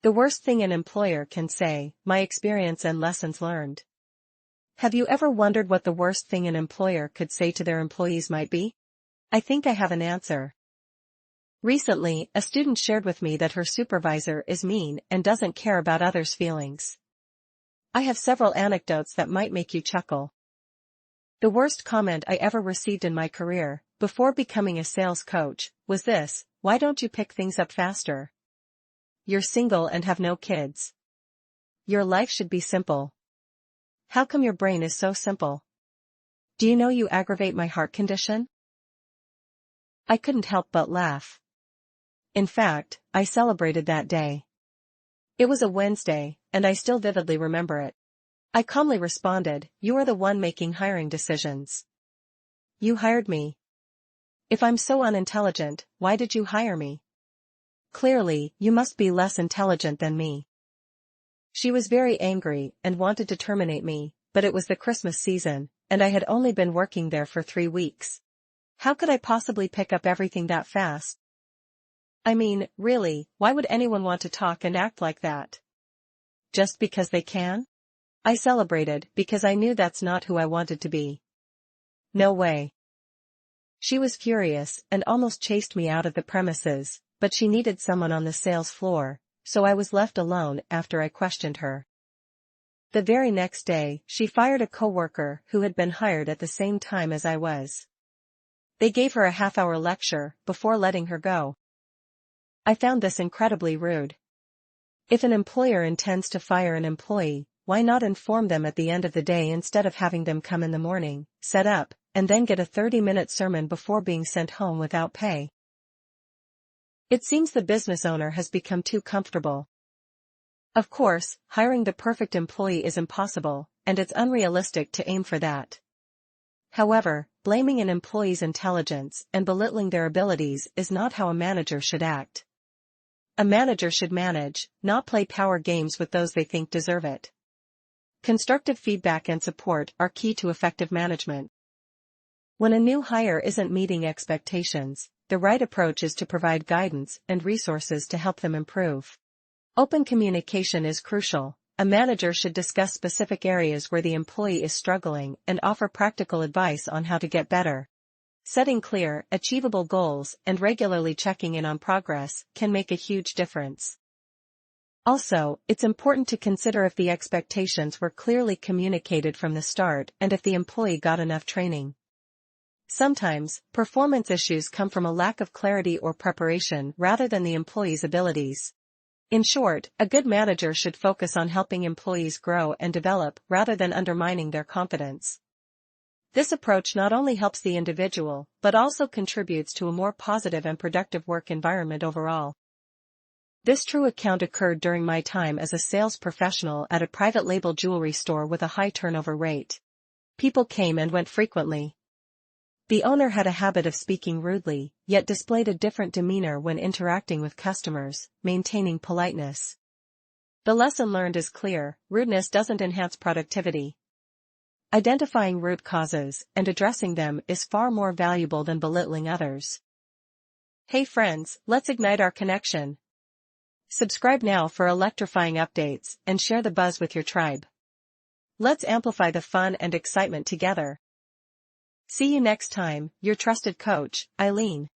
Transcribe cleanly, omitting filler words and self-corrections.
The worst thing an employer can say, my experience and lessons learned. Have you ever wondered what the worst thing an employer could say to their employees might be? I think I have an answer. Recently, a student shared with me that her supervisor is mean and doesn't care about others' feelings. I have several anecdotes that might make you chuckle. The worst comment I ever received in my career, before becoming a sales coach, was this: why don't you pick things up faster? You're single and have no kids. Your life should be simple. How come your brain is so simple? Do you know you aggravate my heart condition? I couldn't help but laugh. In fact, I celebrated that day. It was a Wednesday, and I still vividly remember it. I calmly responded, "You are the one making hiring decisions. You hired me. If I'm so unintelligent, why did you hire me? Clearly, you must be less intelligent than me." She was very angry and wanted to terminate me, but it was the Christmas season, and I had only been working there for 3 weeks. How could I possibly pick up everything that fast? I mean, really, why would anyone want to talk and act like that? Just because they can? I celebrated because I knew that's not who I wanted to be. No way. She was furious and almost chased me out of the premises, but she needed someone on the sales floor, so I was left alone after I questioned her. The very next day, she fired a coworker who had been hired at the same time as I was. They gave her a half-hour lecture before letting her go. I found this incredibly rude. If an employer intends to fire an employee, why not inform them at the end of the day instead of having them come in the morning, set up, and then get a 30-minute sermon before being sent home without pay? It seems the business owner has become too comfortable. Of course, hiring the perfect employee is impossible, and it's unrealistic to aim for that. However, blaming an employee's intelligence and belittling their abilities is not how a manager should act. A manager should manage, not play power games with those they think deserve it. Constructive feedback and support are key to effective management. When a new hire isn't meeting expectations, the right approach is to provide guidance and resources to help them improve. Open communication is crucial. A manager should discuss specific areas where the employee is struggling and offer practical advice on how to get better. Setting clear, achievable goals and regularly checking in on progress can make a huge difference. Also, it's important to consider if the expectations were clearly communicated from the start and if the employee got enough training. Sometimes, performance issues come from a lack of clarity or preparation rather than the employee's abilities. In short, a good manager should focus on helping employees grow and develop rather than undermining their confidence. This approach not only helps the individual, but also contributes to a more positive and productive work environment overall. This true account occurred during my time as a sales professional at a private label jewelry store with a high turnover rate. People came and went frequently. The owner had a habit of speaking rudely, yet displayed a different demeanor when interacting with customers, maintaining politeness. The lesson learned is clear: rudeness doesn't enhance productivity. Identifying root causes and addressing them is far more valuable than belittling others. Hey friends, let's ignite our connection. Subscribe now for electrifying updates and share the buzz with your tribe. Let's amplify the fun and excitement together. See you next time, your trusted coach, Eileen.